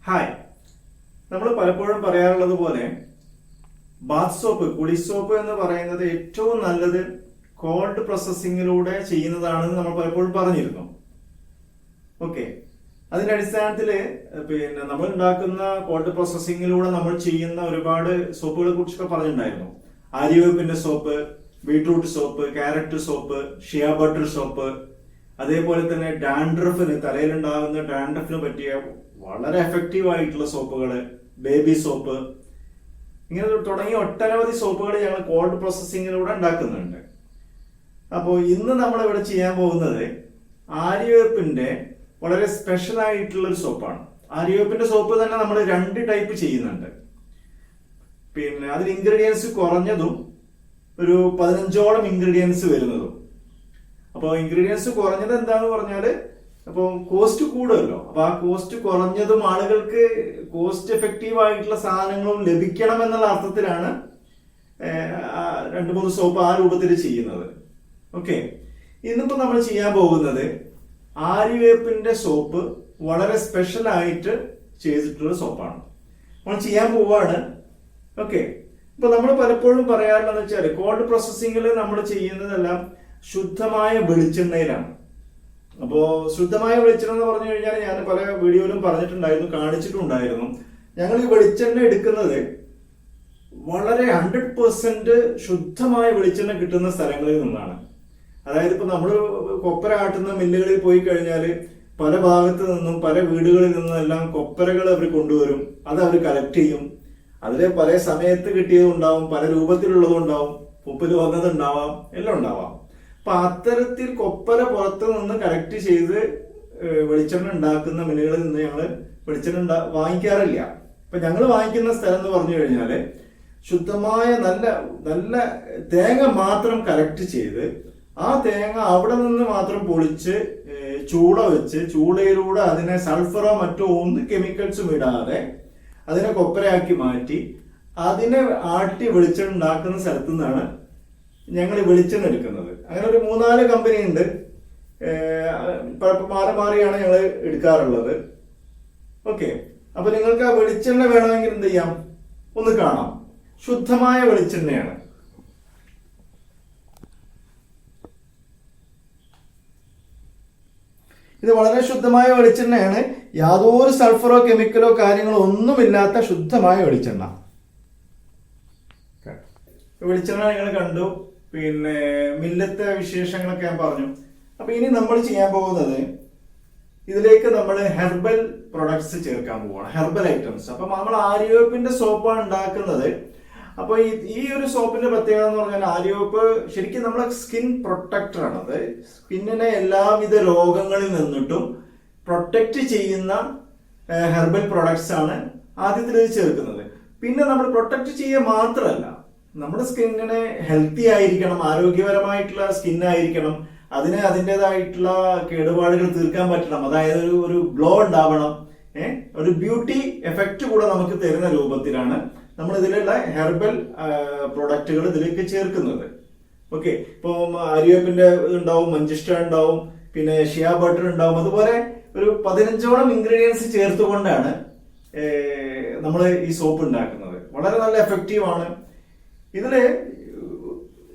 Hi, നമ്മൾ പലപ്പോഴും പറയാറുള്ളത് പോലെ ബാത്ത് സോപ്പ്, കുളി സോപ്പ് എന്ന് പറയുന്നത് ഏറ്റവും നല്ലത് കോൾഡ് പ്രോസസ്സിങ്ങിലൂടെ ചെയ്യുന്നതാണെന്ന് നമ്മൾ പലപ്പോഴും പറഞ്ഞിരുന്നു. ഓക്കെ, അതിന്റെ അടിസ്ഥാനത്തിൽ നമ്മൾ ഉണ്ടാക്കുന്ന കോൾഡ് പ്രോസസ്സിങ്ങിലൂടെ നമ്മൾ ചെയ്യുന്ന ഒരുപാട് സോപ്പുകളെ കുറിച്ചൊക്കെ പറഞ്ഞിട്ടുണ്ടായിരുന്നു. ആര്യവേപ്പിന്റെ soap, beetroot soap, carrot soap, shea butter soap, അതേപോലെ തന്നെ ഡാൻഡ്രഫിന്, തലയിലുണ്ടാകുന്ന ഡാൻഡ്രഫിന് പറ്റിയ വളരെ എഫക്റ്റീവ് ആയിട്ടുള്ള സോപ്പുകൾ, ബേബി സോപ്പ്, ഇങ്ങനെ തുടങ്ങിയ ഒട്ടനവധി സോപ്പുകൾ ഞങ്ങൾ കോൾഡ് പ്രോസസ്സിങ്ങിലൂടെ ഉണ്ടാക്കുന്നുണ്ട്. അപ്പോൾ ഇന്ന് നമ്മൾ ഇവിടെ ചെയ്യാൻ പോകുന്നത് ആര്യവേപ്പിന്റെ വളരെ സ്പെഷ്യൽ ആയിട്ടുള്ള ഒരു സോപ്പാണ്. ആര്യവേപ്പിന്റെ സോപ്പ് തന്നെ നമ്മൾ 2 ടൈപ്പ് ചെയ്യുന്നുണ്ട്. അതിൽ ഇൻഗ്രീഡിയൻസ് കുറഞ്ഞതും ഒരു 15ഓളം ഇൻഗ്രീഡിയൻസ് വരുന്നതും. അപ്പോൾ ഇൻഗ്രീഡിയൻസ് കുറഞ്ഞത് എന്താന്ന് പറഞ്ഞാല് അപ്പോൾ കോസ്റ്റ് കൂടുമല്ലോ. അപ്പൊ ആ കോസ്റ്റ് കുറഞ്ഞതും ആളുകൾക്ക് കോസ്റ്റ് എഫക്റ്റീവ് ആയിട്ടുള്ള സാധനങ്ങളും ലഭിക്കണം എന്നുള്ള അർത്ഥത്തിലാണ് 2-3 സോപ്പ് ആ രൂപത്തിൽ ചെയ്യുന്നത്. ഓക്കെ, ഇന്നിപ്പോ നമ്മൾ ചെയ്യാൻ പോകുന്നത് ആര്യവേപ്പിന്റെ സോപ്പ് വളരെ സ്പെഷ്യൽ ആയിട്ട് ചെയ്തിട്ടുള്ള സോപ്പാണ് നമ്മൾ ചെയ്യാൻ പോവാണ്. ഓക്കെ, ഇപ്പൊ നമ്മൾ പലപ്പോഴും പറയാറുള്ളതെന്ന് വെച്ചാൽ കോൾഡ് പ്രോസസ്സിങ്ങിൽ നമ്മൾ ചെയ്യുന്നതെല്ലാം ശുദ്ധമായ വെളിച്ചെണ്ണയിലാണ്. അപ്പോ ശുദ്ധമായ വെളിച്ചെണ്ണ എന്ന് പറഞ്ഞു കഴിഞ്ഞാൽ ഞാൻ പല വീഡിയോയിലും പറഞ്ഞിട്ടുണ്ടായിരുന്നു, കാണിച്ചിട്ടുണ്ടായിരുന്നു. ഞങ്ങൾ ഈ വെളിച്ചെണ്ണ എടുക്കുന്നത് വളരെ 100% ശുദ്ധമായ വെളിച്ചെണ്ണ കിട്ടുന്ന സ്ഥലങ്ങളിൽ നിന്നാണ്. അതായത് ഇപ്പൊ നമ്മൾ കൊപ്പര ആട്ടുന്ന മില്ലുകളിൽ പോയി കഴിഞ്ഞാൽ പല ഭാഗത്ത് നിന്നും പല വീടുകളിൽ നിന്നെല്ലാം കൊപ്പരകൾ അവർ കൊണ്ടുവരും. അത് അവർ കളക്ട് ചെയ്യും. അതിൽ പല സമയത്ത് കിട്ടിയതുണ്ടാവും, പല രൂപത്തിലുള്ളതുണ്ടാവും, ഉപ്പിൽ വന്നതുണ്ടാവാം, എല്ലാം ഉണ്ടാവാം. അപ്പൊ അത്തരത്തിൽ കൊപ്പര പുറത്ത് നിന്ന് കളക്ട് ചെയ്ത് വെളിച്ചെണ്ണ ഉണ്ടാക്കുന്ന മില്ലുകളിൽ നിന്ന് ഞങ്ങൾ വെളിച്ചെണ്ണ വാങ്ങിക്കാറില്ല. ഇപ്പൊ ഞങ്ങൾ വാങ്ങിക്കുന്ന സ്ഥലം എന്ന് പറഞ്ഞു കഴിഞ്ഞാല് ശുദ്ധമായ നല്ല നല്ല തേങ്ങ മാത്രം കളക്ട് ചെയ്ത് ആ തേങ്ങ അവിടെ നിന്ന് മാത്രം പൊളിച്ച് ചൂള വെച്ച് ചൂളയിലൂടെ അതിനെ സൾഫറോ മറ്റോ ഒന്നും കെമിക്കൽസും ഇടാതെ അതിനെ കൊപ്പരയാക്കി മാറ്റി അതിനെ ആട്ടി വെളിച്ചെണ്ണ ഉണ്ടാക്കുന്ന സ്ഥലത്തു നിന്നാണ് ഞങ്ങൾ വെളിച്ചെണ്ണ എടുക്കുന്നത്. അങ്ങനെ ഒരു 3-4 കമ്പനി ഉണ്ട്. മാറി മാറിയാണ് ഞങ്ങൾ എടുക്കാറുള്ളത്. ഓക്കെ, അപ്പൊ നിങ്ങൾക്ക് ആ വെളിച്ചെണ്ണ വേണമെങ്കിൽ എന്ത് ചെയ്യാം, ഒന്ന് കാണാം. ശുദ്ധമായ വെളിച്ചെണ്ണയാണ്. ഇത് വളരെ ശുദ്ധമായ വെളിച്ചെണ്ണയാണ്. യാതൊരു സൾഫറോ കെമിക്കലോ കാര്യങ്ങളോ ഒന്നുമില്ലാത്ത ശുദ്ധമായ വെളിച്ചെണ്ണ. വെളിച്ചെണ്ണ നിങ്ങൾ കണ്ടു. മില്ലത്തെ വിശേഷങ്ങളൊക്കെ ഞാൻ പറഞ്ഞു. അപ്പൊ ഇനി നമ്മൾ ചെയ്യാൻ പോകുന്നത് ഇതിലേക്ക് നമ്മൾ ഹെർബൽ പ്രൊഡക്ട്സ് ചേർക്കാൻ പോവാണ്, ഹെർബൽ ഐറ്റംസ്. അപ്പൊ നമ്മൾ ആര്യവേപ്പിന്റെ സോപ്പാണ് ഉണ്ടാക്കുന്നത്. അപ്പൊ ഈ ഒരു സോപ്പിന്റെ പ്രത്യേകത എന്ന് പറഞ്ഞാൽ ആര്യവേപ്പ് ശരിക്കും നമ്മളെ സ്കിൻ പ്രൊട്ടക്ടർ ആണ്. അത് സ്കിന്നിനെ എല്ലാവിധ രോഗങ്ങളിൽ നിന്നിട്ടും പ്രൊട്ടക്ട് ചെയ്യുന്ന ഹെർബൽ പ്രൊഡക്ട്സ് ആണ് ആദ്യത്തിൽ ഇത് ചേർക്കുന്നത്. പിന്നെ നമ്മൾ പ്രൊട്ടക്ട് ചെയ്യുക മാത്രമല്ല, നമ്മുടെ സ്കിന്നിനെ ഹെൽത്തി ആയിരിക്കണം, ആരോഗ്യപരമായിട്ടുള്ള സ്കിന്നായിരിക്കണം. അതിന് അതിൻ്റെതായിട്ടുള്ള കേടുപാടുകൾ തീർക്കാൻ പറ്റണം. അതായത് ഒരു ഗ്ലോ ഉണ്ടാവണം, ഒരു ബ്യൂട്ടി എഫക്റ്റ് കൂടെ നമുക്ക് തരുന്ന രൂപത്തിലാണ് നമ്മൾ ഇതിലുള്ള ഹെർബൽ പ്രൊഡക്റ്റുകൾ ഇതിലേക്ക് ചേർക്കുന്നത്. ഓക്കെ, ഇപ്പൊ ആര്യവേപ്പിന്റെ ഉണ്ടാവും, മഞ്ചിഷ്ട ഉണ്ടാവും, പിന്നെ ഷിയ ബട്ടർ ഉണ്ടാവും. അതുപോലെ ഒരു 15ഓളം ഇൻഗ്രീഡിയൻസ് ചേർത്തുകൊണ്ടാണ് നമ്മൾ ഈ സോപ്പ് ഉണ്ടാക്കുന്നത്. വളരെ നല്ല എഫക്റ്റീവ് ആണ്. ഇതില്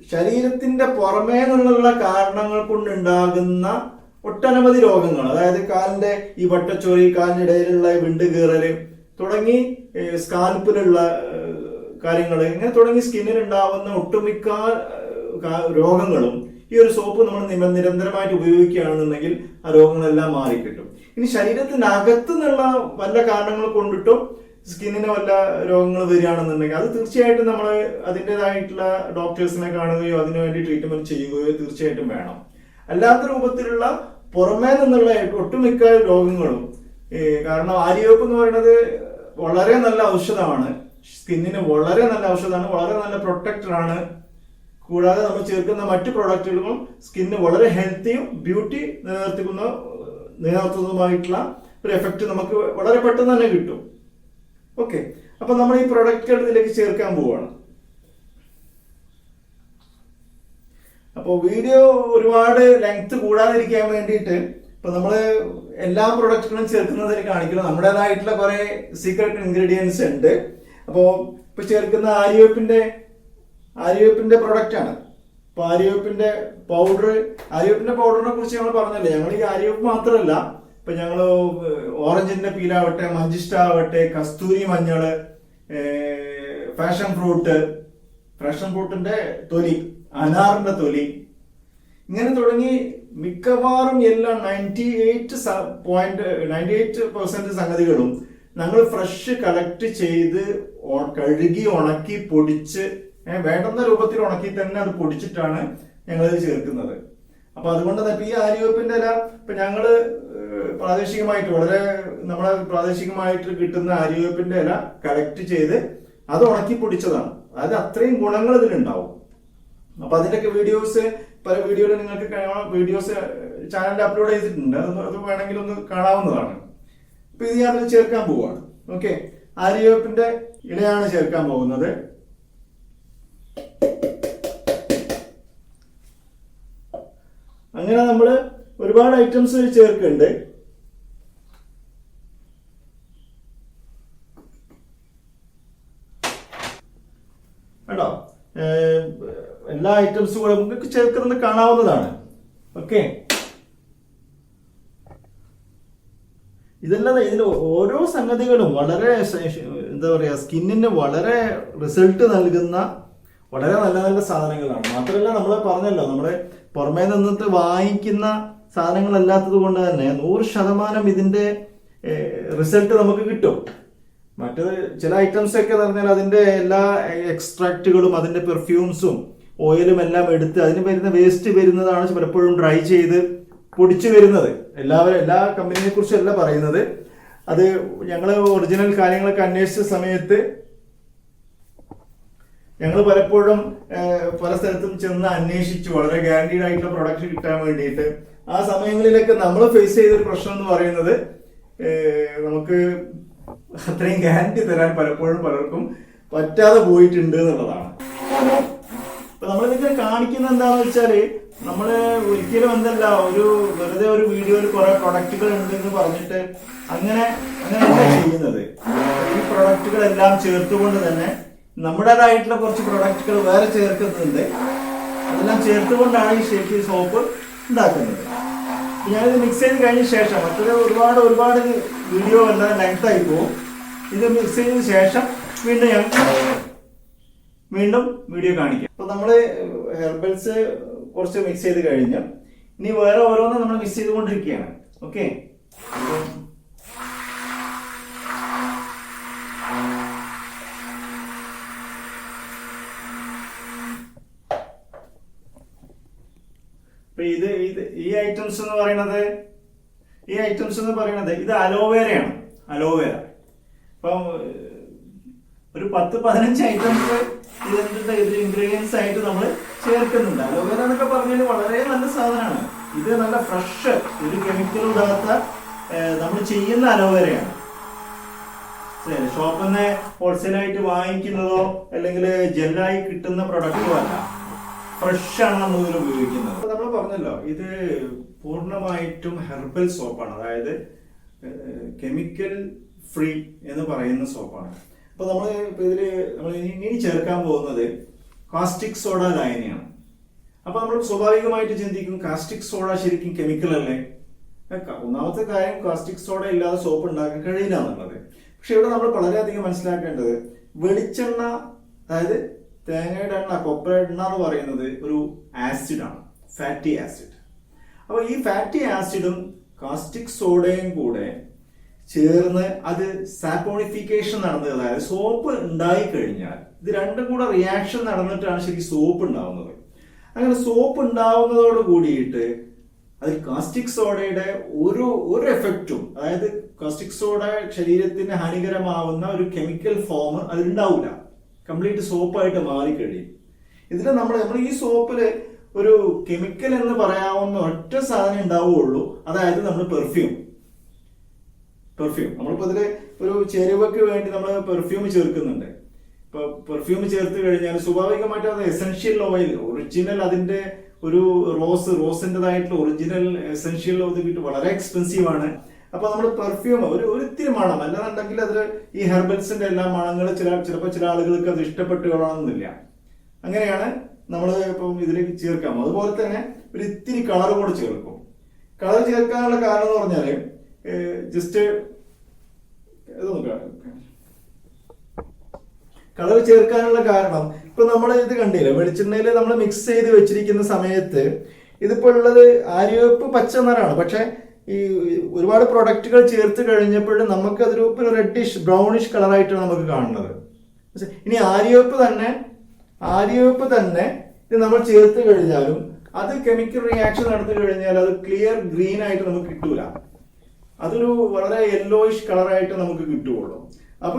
ശരീരത്തിന്റെ പുറമേ നിന്നുള്ള കാരണങ്ങൾ കൊണ്ടുണ്ടാകുന്ന ഒട്ടനവധി രോഗങ്ങൾ, അതായത് കാലിന്റെ ഈ വട്ടച്ചൊറി, കാലിന്റെ ഇടയിലുള്ള വിണ്ട് കീറല് തുടങ്ങി സ്കാൽപ്പിലുള്ള കാര്യങ്ങൾ, ഇങ്ങനെ തുടങ്ങി സ്കിന്നിൽ ഉണ്ടാവുന്ന ഒട്ടുമിക്ക രോഗങ്ങളും ഈ ഒരു സോപ്പ് നമ്മൾ നിരന്തരമായിട്ട് ഉപയോഗിക്കുകയാണെന്നുണ്ടെങ്കിൽ ആ രോഗങ്ങളെല്ലാം മാറിക്കിട്ടും. ഇനി ശരീരത്തിനകത്തു നിന്നുള്ള വല്ല കാരണങ്ങൾ കൊണ്ടിട്ടും സ്കിന്നിന് വല്ല രോഗങ്ങൾ വരികയാണെന്നുണ്ടെങ്കിൽ അത് തീർച്ചയായിട്ടും നമ്മൾ അതിൻ്റെതായിട്ടുള്ള ഡോക്ടേഴ്സിനെ കാണുകയോ അതിനു വേണ്ടി ട്രീറ്റ്മെന്റ് ചെയ്യുകയോ തീർച്ചയായിട്ടും വേണം. അല്ലാത്ത രൂപത്തിലുള്ള പുറമേ നിന്നുള്ള ഒട്ടുമിക്ക രോഗങ്ങളും, കാരണം ആര്യവേപ്പ് എന്ന് പറയുന്നത് വളരെ നല്ല ഔഷധമാണ്, സ്കിന്നിന് വളരെ നല്ല ഔഷധമാണ്, വളരെ നല്ല പ്രൊട്ടക്ടറാണ്. കൂടാതെ നമ്മൾ ചേർക്കുന്ന മറ്റു പ്രൊഡക്റ്റുകളും സ്കിന്നിന് വളരെ ഹെൽത്തിയും ബ്യൂട്ടി നിലനിർത്തുന്നതുമായിട്ടുള്ള ഒരു എഫക്റ്റ് നമുക്ക് വളരെ പെട്ടെന്ന് തന്നെ കിട്ടും. ഓക്കെ, അപ്പൊ നമ്മൾ ഈ പ്രൊഡക്റ്റുകൾ ഇതിലേക്ക് ചേർക്കാൻ പോവാണ്. അപ്പോൾ വീഡിയോ ഒരുപാട് ലെങ്ത് കൂടാതിരിക്കാൻ വേണ്ടിയിട്ട് ഇപ്പൊ നമ്മള് എല്ലാ പ്രൊഡക്റ്റുകളും ചേർക്കുന്നതിന് കാണിക്കണം, നമ്മുടേതായിട്ടുള്ള കുറെ സീക്രട്ട് ഇൻഗ്രീഡിയൻസ് ഉണ്ട്. അപ്പോ ഇപ്പൊ ചേർക്കുന്ന ആര്യവേപ്പിന്റെ പ്രൊഡക്റ്റ് ആണ്. അപ്പൊ ആര്യവേപ്പിന്റെ പൗഡറിനെ കുറിച്ച് ഞങ്ങൾ പറഞ്ഞല്ലേ, ഞങ്ങൾ ഈ ആര്യവേപ്പ് മാത്രമല്ല, ഇപ്പൊ ഞങ്ങള് ഓറഞ്ചിന്റെ പീലാവട്ടെ, മഞ്ചിഷ്ട ആവട്ടെ, കസ്തൂരി മഞ്ഞള്, പാഷൻ ഫ്രൂട്ടിന്റെ തൊലി, അനാറിന്റെ തൊലി, ഇങ്ങനെ തുടങ്ങി മിക്കവാറും എല്ലാം 98% സംഗതികളും ഞങ്ങൾ ഫ്രഷ് കളക്ട് ചെയ്ത് കഴുകി ഉണക്കി പൊടിച്ച് വേണ്ടുന്ന രൂപത്തിൽ ഉണക്കി തന്നെ അത് പൊടിച്ചിട്ടാണ് ഞങ്ങൾ ചേർക്കുന്നത്. അപ്പൊ അതുകൊണ്ട് തന്നെ ഈ ആര്യവേപ്പിന്റെ ഇല ഇപ്പൊ ഞങ്ങള് പ്രാദേശികമായിട്ട് നമ്മളെ പ്രാദേശികമായിട്ട് കിട്ടുന്ന ആര്യവേപ്പിന്റെ ഇല കളക്ട് ചെയ്ത് അത് ഉണക്കി പൊടിച്ചതാണ്. അതായത് അത്രയും ഗുണങ്ങൾ ഇതിലുണ്ടാവും. അപ്പൊ അതിന്റെയൊക്കെ പല വീഡിയോയിൽ നിങ്ങൾക്ക് വീഡിയോസ് ചാനലിൽ അപ്ലോഡ് ചെയ്തിട്ടുണ്ട്, അത് വേണമെങ്കിൽ ഒന്ന് കാണാവുന്നതാണ്. അപ്പൊ ഇത് ഞാനത് ചേർക്കാൻ പോവാണ്. ഓക്കെ, ആര്യവേപ്പിന്റെ ഇലയാണ് ചേർക്കാൻ പോകുന്നത്. അങ്ങനെ നമ്മള് ഒരുപാട് ഐറ്റംസ് ചേർക്കുന്നുണ്ട്. കേട്ടോ, എല്ലാ ഐറ്റംസും കൂടെ നിങ്ങൾക്ക് ചേർക്കുന്നത് കാണാവുന്നതാണ്. ഓക്കെ, ഇതിൽ ഓരോ സംഗതികളും വളരെ എന്താ പറയാ, സ്കിന്നിന് വളരെ റിസൾട്ട് നൽകുന്ന വളരെ നല്ല നല്ല സാധനങ്ങളാണ്. മാത്രമല്ല നമ്മൾ പറഞ്ഞല്ലോ, നമ്മുടെ പുറമേ നിന്നിട്ട് വാങ്ങിക്കുന്ന സാധനങ്ങളല്ലാത്തത് കൊണ്ട് തന്നെ 100% ഇതിന്റെ റിസൾട്ട് നമുക്ക് കിട്ടും. മറ്റേത് ചില ഐറ്റംസ് ഒക്കെ എന്ന് പറഞ്ഞാൽ അതിന്റെ എല്ലാ എക്സ്ട്രാക്റ്റുകളും അതിന്റെ പെർഫ്യൂംസും ഓയിലും എല്ലാം എടുത്ത് അതിന് വരുന്ന വേസ്റ്റ് വരുന്നതാണ് പലപ്പോഴും ഡ്രൈ ചെയ്ത് പൊടിച്ചു വരുന്നത്. എല്ലാ കമ്പനിയെ കുറിച്ചല്ല പറയുന്നത്. അത് ഞങ്ങൾ ഒറിജിനൽ കാര്യങ്ങളൊക്കെ അന്വേഷിച്ച സമയത്ത് ഞങ്ങൾ പലപ്പോഴും പല സ്ഥലത്തും ചെന്ന് അന്വേഷിച്ചു, വളരെ ഗ്യാരണ്ടീഡ് ആയിട്ടുള്ള പ്രൊഡക്റ്റ് കിട്ടാൻ വേണ്ടിയിട്ട്. ആ സമയങ്ങളിലൊക്കെ നമ്മൾ ഫേസ് ചെയ്തൊരു പ്രശ്നം എന്ന് പറയുന്നത്, നമുക്ക് അത്രയും ഗ്യാരണ്ടി തരാൻ പലപ്പോഴും പലർക്കും പറ്റാതെ പോയിട്ടുണ്ട് എന്നുള്ളതാണ്. അപ്പൊ നമ്മളിതൊക്കെ കാണിക്കുന്നത് എന്താണെന്ന് വെച്ചാല്, നമ്മള് ഒരിക്കലും വെറുതെ ഒരു വീഡിയോയിൽ കുറെ പ്രൊഡക്റ്റുകൾ ഉണ്ടെന്ന് പറഞ്ഞിട്ട് അങ്ങനെ ചെയ്യുന്നത്. ഈ പ്രൊഡക്റ്റുകളെല്ലാം ചേർത്തുകൊണ്ട് തന്നെ നമ്മുടേതായിട്ടുള്ള കുറച്ച് പ്രൊഡക്റ്റുകൾ വേറെ ചേർക്കുന്നുണ്ട്. അതെല്ലാം ചേർത്തുകൊണ്ടാണ് ഈ ശരിക്കും സോപ്പ് ഉണ്ടാക്കുന്നത്. ഞാനിത് മിക്സ് ചെയ്ത് കഴിഞ്ഞ ശേഷം, മറ്റൊരു ഒരുപാട് വീഡിയോ എല്ലാം ലെങ്ത് ആയി പോകും. ഇത് മിക്സ് ചെയ്തതിന് ശേഷം വീണ്ടും വീഡിയോ കാണിക്കാം. അപ്പൊ നമ്മള് ഹെർബൽസ് കുറച്ച് മിക്സ് ചെയ്ത് കഴിഞ്ഞു. ഇനി വേറെ ഓരോന്നും നമ്മൾ മിക്സ് ചെയ്തുകൊണ്ടിരിക്കുകയാണ്. ഓക്കെ, ഈ ഐറ്റംസ് എന്ന് പറയുന്നത് ഇത് അലോവേരയാണ്. അലോവേര അപ്പം ഒരു 10-15 ഐറ്റംസ് ഇതിൽ ഇൻഗ്രീഡിയൻസ് ആയിട്ട് നമ്മൾ ചേർക്കുന്നുണ്ട്. അലോവേര എന്നൊക്കെ പറഞ്ഞാൽ വളരെ നല്ല സാധനമാണ്. ഇത് നല്ല ഫ്രഷ്, ഒരു കെമിക്കലും ഇടാത്ത നമ്മൾ ചെയ്യുന്ന അലോവേരയാണ്. ഷോപ്പിൽ നിന്ന് ഹോൾസെയിലായിട്ട് വാങ്ങിക്കുന്നതോ അല്ലെങ്കിൽ ജെല്ലായി കിട്ടുന്ന പ്രൊഡക്റ്റോ അല്ല, ഫ്രഷ് ആണ് നമ്മൾ ഇതിൽ ഉപയോഗിക്കുന്നത്. അപ്പൊ നമ്മൾ പറഞ്ഞല്ലോ, ഇത് പൂർണ്ണമായിട്ടും ഹെർബൽ സോപ്പാണ്, അതായത് കെമിക്കൽ ഫ്രീ എന്ന് പറയുന്ന സോപ്പാണ്. അപ്പൊ നമ്മൾ ഇനി ചേർക്കാൻ പോകുന്നത് കാസ്റ്റിക് സോഡ ലായനിയാണ്. അപ്പൊ നമ്മൾ സ്വാഭാവികമായിട്ട് ചിന്തിക്കും, കാസ്റ്റിക് സോഡ ശരിക്കും കെമിക്കൽ അല്ലേ? ഒന്നാമത്തെ കാര്യം, കാസ്റ്റിക് സോഡ ഇല്ലാതെ സോപ്പ് ഉണ്ടാക്കാൻ കഴിയില്ല എന്നുള്ളത്. പക്ഷെ ഇവിടെ നമ്മൾ വളരെയധികം മനസ്സിലാക്കേണ്ടത്, വെളിച്ചെണ്ണ, അതായത് തേങ്ങയുടെ എണ്ണ, കൊപ്ര എണ്ണ എന്ന് പറയുന്നത് ഒരു ആസിഡാണ്, ഫാറ്റി ആസിഡ്. അപ്പൊ ഈ ഫാറ്റി ആസിഡും കാസ്റ്റിക് സോഡയും കൂടെ ചേർന്ന് അത് സാപ്പോണിഫിക്കേഷൻ നടന്നത്, അതായത് സോപ്പ് ഉണ്ടായി കഴിഞ്ഞാൽ ഇത് രണ്ടും കൂടെ റിയാക്ഷൻ നടന്നിട്ടാണ് ശരിക്കും സോപ്പ് ഉണ്ടാവുന്നത്. അങ്ങനെ സോപ്പ് ഉണ്ടാവുന്നതോട് കൂടിയിട്ട് അതിൽ കാസ്റ്റിക് സോഡയുടെ ഒരു എഫക്റ്റും, അതായത് കാസ്റ്റിക് സോഡ ശരീരത്തിന് ഹാനികരമാവുന്ന ഒരു കെമിക്കൽ ഫോം അതിലുണ്ടാവില്ല. കംപ്ലീറ്റ് സോപ്പായിട്ട് മാറിക്കഴിയും. ഇതിൽ നമ്മൾ ഈ സോപ്പില് ഒരു കെമിക്കൽ എന്ന് പറയാവുന്ന ഒറ്റ സാധനം ഉണ്ടാവുകയുള്ളൂ, അതായത് നമ്മൾ പെർഫ്യൂം. നമ്മളിപ്പോ ഇതില് ഒരു ചേരുവയ്ക്ക് വേണ്ടി നമ്മൾ പെർഫ്യൂം ചേർക്കുന്നുണ്ട്. ഇപ്പൊ പെർഫ്യൂം ചേർത്ത് കഴിഞ്ഞാൽ സ്വാഭാവികമായിട്ടും അത് എസെൻഷ്യൽ ഓയിൽ, ഒറിജിനൽ അതിന്റെ ഒരു റോസിൻ്റെതായിട്ടുള്ള ഒറിജിനൽ എസെൻഷ്യൽ ഇത് കിട്ടും, വളരെ എക്സ്പെൻസീവ് ആണ്. അപ്പൊ നമ്മൾ പെർഫ്യൂം ഒരു ഇത്തിരി മണം, അല്ലാന്നുണ്ടെങ്കിൽ അത് ഈ ഹെർബൽസിന്റെ എല്ലാ മണങ്ങൾ ചിലപ്പോൾ ചില ആളുകൾക്ക് അത് ഇഷ്ടപ്പെട്ട് കൊള്ളണമെന്നില്ല. അങ്ങനെയാണ് നമ്മൾ ഇപ്പം ഇതിലേക്ക് ചേർക്കാം. അതുപോലെ തന്നെ ഒരു ഇത്തിരി കളർ കൂടെ ചേർക്കും. കളർ ചേർക്കാനുള്ള കാരണം എന്ന് പറഞ്ഞാല് ജസ്റ്റ് കളർ ചേർക്കാനുള്ള കാരണം ഇപ്പൊ നമ്മൾ ഇത് കണ്ടില്ലേ, വെളിച്ചെണ്ണയിൽ നമ്മൾ മിക്സ് ചെയ്ത് വെച്ചിരിക്കുന്ന സമയത്ത് ഇതിപ്പോ ഉള്ളത് ആര്യവേപ്പ് പച്ച നിറാണ്. പക്ഷെ ഈ ഒരുപാട് പ്രൊഡക്റ്റുകൾ ചേർത്ത് കഴിഞ്ഞപ്പോൾ നമുക്ക് അതൊരു റെഡിഷ് ബ്രൗണിഷ് കളറായിട്ടാണ് നമുക്ക് കാണുന്നത്. ഇനി ആര്യവേപ്പ് തന്നെ ഇത് നമ്മൾ ചേർത്ത് കഴിഞ്ഞാലും അത് കെമിക്കൽ റിയാക്ഷൻ നടത്തി കഴിഞ്ഞാൽ അത് ക്ലിയർ ഗ്രീൻ ആയിട്ട് നമുക്ക് കിട്ടൂല. അതൊരു വളരെ യെല്ലോയിഷ് കളറായിട്ട് നമുക്ക് കിട്ടുകയുള്ളൂ. അപ്പൊ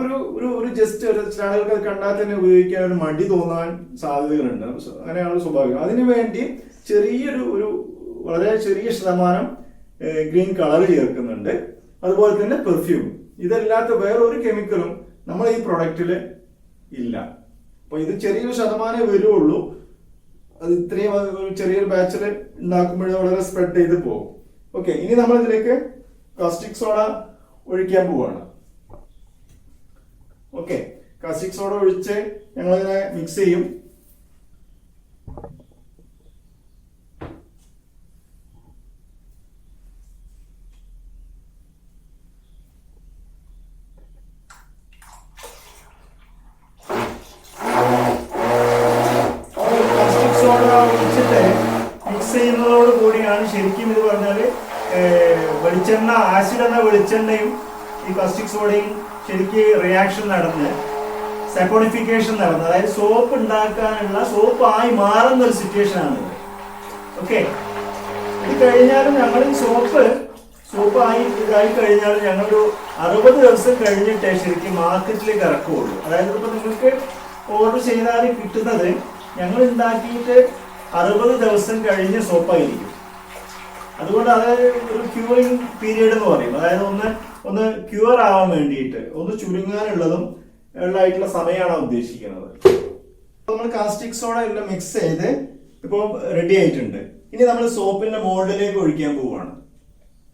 ഒരു ജസ്റ്റ് ഒരു ചില ആളുകൾക്ക് അത് കണ്ടാൽ തന്നെ ഉപയോഗിക്കാൻ ഒരു മടി തോന്നാൻ സാധ്യതകളുണ്ട്. അങ്ങനെയാണ് സ്വാഭാവികം. അതിനു വേണ്ടി ഒരു വളരെ ചെറിയ ശതമാനം ഗ്രീൻ കളർ ചേർക്കുന്നുണ്ട്. അതുപോലെ തന്നെ പെർഫ്യൂം. ഇതല്ലാത്ത വേറൊരു കെമിക്കലും നമ്മൾ ഈ പ്രൊഡക്റ്റിൽ ഇല്ല. അപ്പൊ ഇത് ചെറിയൊരു ശതമാനമേ വരുള്ളൂ. അത് ഇത്രയും ചെറിയൊരു ബാച്ചിൽ ഉണ്ടാക്കുമ്പോഴേ വളരെ സ്പ്രെഡ് ചെയ്ത് പോകും. ഓക്കെ, ഇനി നമ്മൾ ഇതിലേക്ക് കാസ്റ്റിക് സോഡ ഒഴിക്കാൻ പോവാണ്. ഓക്കെ, കാസ്റ്റിക് സോഡ ഒഴിച്ച് ഞങ്ങളിതിനെ മിക്സ് ചെയ്യും. മിക്സ് ചെയ്യുന്നതോട് കൂടിയാണ് ശരിക്കും ഇത് പറഞ്ഞാല് വെളിച്ചെണ്ണ, ആസിഡ് എന്ന വെളിച്ചെണ്ണയും ഈ കാസ്റ്റിക് സോഡയും ശരിക്ക് റിയാക്ഷൻ നടന്ന് സപ്പോണിഫിക്കേഷൻ നടന്ന്, അതായത് സോപ്പ് ഉണ്ടാക്കാനുള്ള സോപ്പായി മാറുന്ന ഒരു സിറ്റുവേഷൻ ആണ്. ഓക്കെ, ഇത് കഴിഞ്ഞാലും ഞങ്ങൾ ഈ സോപ്പായി ഇതായി കഴിഞ്ഞാലും ഞങ്ങളൊരു 60 ദിവസം കഴിഞ്ഞിട്ടേ ശരിക്കും മാർക്കറ്റിലേക്ക് ഇറക്കുകയുള്ളൂ. അതായത് ഇപ്പൊ നിങ്ങൾക്ക് ഓർഡർ ചെയ്താൽ കിട്ടുന്നത് ഞങ്ങൾ ഉണ്ടാക്കിയിട്ട് 60 ദിവസം കഴിഞ്ഞ സോപ്പായിരിക്കും. അതുകൊണ്ട് അതായത് ഒരു ക്യൂറിങ് പീരീഡ് എന്ന് പറയും. അതായത് ഒന്ന് ക്യൂർ ആവാൻ വേണ്ടിയിട്ട്, ഒന്ന് ചുരുങ്ങാനുള്ളതും ഉള്ളതായിട്ടുള്ള സമയമാണ് ഉദ്ദേശിക്കുന്നത്. നമ്മൾ കാസ്റ്റിക് സോഡ എല്ലാം മിക്സ് ചെയ്ത് ഇപ്പോൾ റെഡി ആയിട്ടുണ്ട്. ഇനി നമ്മൾ സോപ്പിന്റെ മോൾഡിലേക്ക് ഒഴിക്കാൻ പോവുകയാണ്.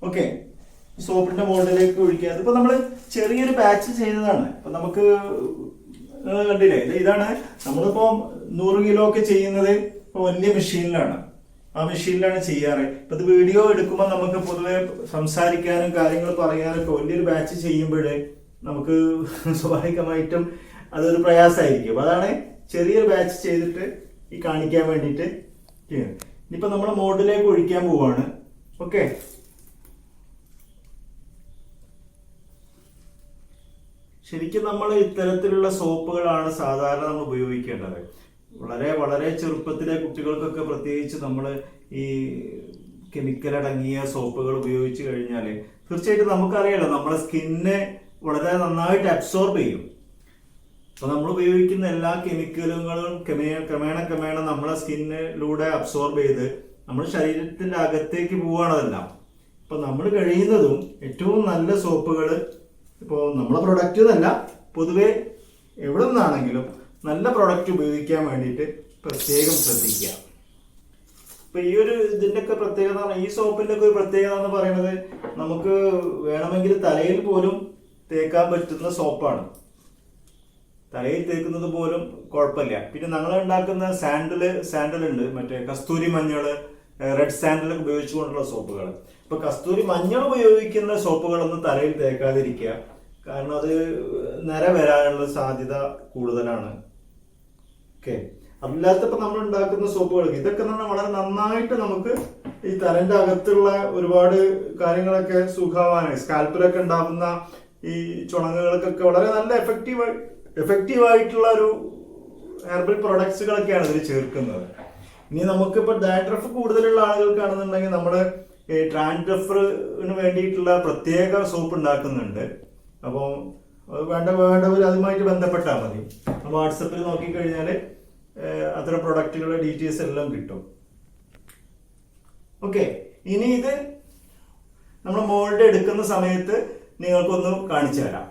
ഓക്കെ, സോപ്പിന്റെ മോൾഡിലേക്ക് ഒഴിക്കുക. അതിപ്പോ നമ്മൾ ചെറിയൊരു ബാച്ച് ചെയ്തതാണ്. ഇപ്പൊ നമുക്ക് കണ്ടില്ലേ, ഇതാണ് നമ്മളിപ്പോ 100 കിലോ ഒക്കെ ചെയ്യുന്നത് ഇപ്പൊ വലിയ മെഷീനിലാണ്. ആ മെഷീനിലാണ് ചെയ്യാറ്. ഇപ്പൊ ഇത് വീഡിയോ എടുക്കുമ്പോൾ നമുക്ക് പൊതുവെ സംസാരിക്കാനും കാര്യങ്ങൾ പറയാനും ഒക്കെ വലിയൊരു ബാച്ച് ചെയ്യുമ്പോഴേ നമുക്ക് സ്വാഭാവികമായിട്ടും അതൊരു പ്രയാസമായിരിക്കും. അതാണ് ചെറിയൊരു ബാച്ച് ചെയ്തിട്ട് ഈ കാണിക്കാൻ വേണ്ടിയിട്ട് ചെയ്യുന്നത്. ഇനിയിപ്പോ നമ്മൾ മോഡിലേക്ക് ഒഴിക്കാൻ പോവാണ്. ഓക്കെ, ശരിക്കും നമ്മൾ ഇത്തരത്തിലുള്ള സോപ്പുകളാണ് സാധാരണ നമ്മൾ ഉപയോഗിക്കേണ്ടത്. വളരെ വളരെ ചെറുപ്പത്തിലെ കുട്ടികൾക്കൊക്കെ പ്രത്യേകിച്ച് നമ്മൾ ഈ കെമിക്കൽ അടങ്ങിയ സോപ്പുകൾ ഉപയോഗിച്ച് കഴിഞ്ഞാൽ തീർച്ചയായിട്ടും നമുക്കറിയാലോ നമ്മുടെ സ്കിന്നെ വളരെ നന്നായിട്ട് അബ്സോർബ് ചെയ്യും. അപ്പൊ നമ്മൾ ഉപയോഗിക്കുന്ന എല്ലാ കെമിക്കലുകളും ക്രമേണ നമ്മളെ സ്കിന്നിലൂടെ അബ്സോർബ് ചെയ്ത് നമ്മുടെ ശരീരത്തിന്റെ അകത്തേക്ക് പോവുകയാണതെല്ലാം. അപ്പൊ നമ്മൾ കഴിയുന്നതും ഏറ്റവും നല്ല സോപ്പുകൾ, ഇപ്പോൾ നമ്മളെ പ്രൊഡക്റ്റ് എന്നല്ല, പൊതുവെ എവിടെ നിന്നാണെങ്കിലും നല്ല പ്രൊഡക്റ്റ് ഉപയോഗിക്കാൻ വേണ്ടിയിട്ട് പ്രത്യേകം ശ്രദ്ധിക്കുക. ഇപ്പൊ ഈ ഒരു ഇതിന്റെ ഒക്കെ പ്രത്യേകത, ഈ സോപ്പിന്റെ ഒക്കെ ഒരു പ്രത്യേകത എന്ന് പറയുന്നത് നമുക്ക് വേണമെങ്കിൽ തലയിൽ പോലും തേക്കാൻ പറ്റുന്ന സോപ്പാണ്. തലയിൽ തേക്കുന്നത് പോലും കുഴപ്പമില്ല. പിന്നെ ഞങ്ങൾ ഉണ്ടാക്കുന്ന സാൻഡൽ ഉണ്ട്, മറ്റേ കസ്തൂരി മഞ്ഞൾ, റെഡ് സാൻഡൽ ഉപയോഗിച്ചുകൊണ്ടുള്ള സോപ്പുകൾ. ഇപ്പൊ കസ്തൂരി മഞ്ഞൾ ഉപയോഗിക്കുന്ന സോപ്പുകളൊന്നും തലയിൽ തേക്കാതിരിക്കുക. കാരണം അത് നിര വരാനുള്ള സാധ്യത കൂടുതലാണ്. ഓക്കെ, അല്ലാത്തപ്പോ നമ്മൾ ഉണ്ടാക്കുന്ന സോപ്പുകൾക്ക് ഇതൊക്കെ വളരെ നന്നായിട്ട് നമുക്ക് ഈ തലന്റെ അകത്തുള്ള ഒരുപാട് കാര്യങ്ങളൊക്കെ സുഖമാവാനായി, സ്കാൽപ്പിലൊക്കെ ഉണ്ടാകുന്ന ഈ ചുണങ്ങുകൾക്കൊക്കെ വളരെ നല്ല എഫക്റ്റീവായിട്ടുള്ള ഒരു ഹെർബൽ പ്രൊഡക്ട്സുകളൊക്കെയാണ് ഇതിൽ ചേർക്കുന്നത്. ഇനി നമുക്കിപ്പോ ഡാൻഡ്രഫ് കൂടുതലുള്ള ആളുകൾക്കാണെന്നുണ്ടെങ്കിൽ നമ്മുടെ ട്രാൻഡ്രഫിന് വേണ്ടിയിട്ടുള്ള പ്രത്യേക സോപ്പ് ഉണ്ടാക്കുന്നുണ്ട്. അപ്പോൾ വേണ്ടവർ അതുമായിട്ട് ബന്ധപ്പെട്ടാൽ മതി. വാട്സപ്പിൽ നോക്കിക്കഴിഞ്ഞാൽ അത്തരം പ്രൊഡക്റ്റുകളുടെ ഡീറ്റെയിൽസ് എല്ലാം കിട്ടും. ഓക്കെ, ഇനി ഇത് നമ്മൾ മോൾഡ് എടുക്കുന്ന സമയത്ത് നിങ്ങൾക്കൊന്ന് കാണിച്ചു തരാം.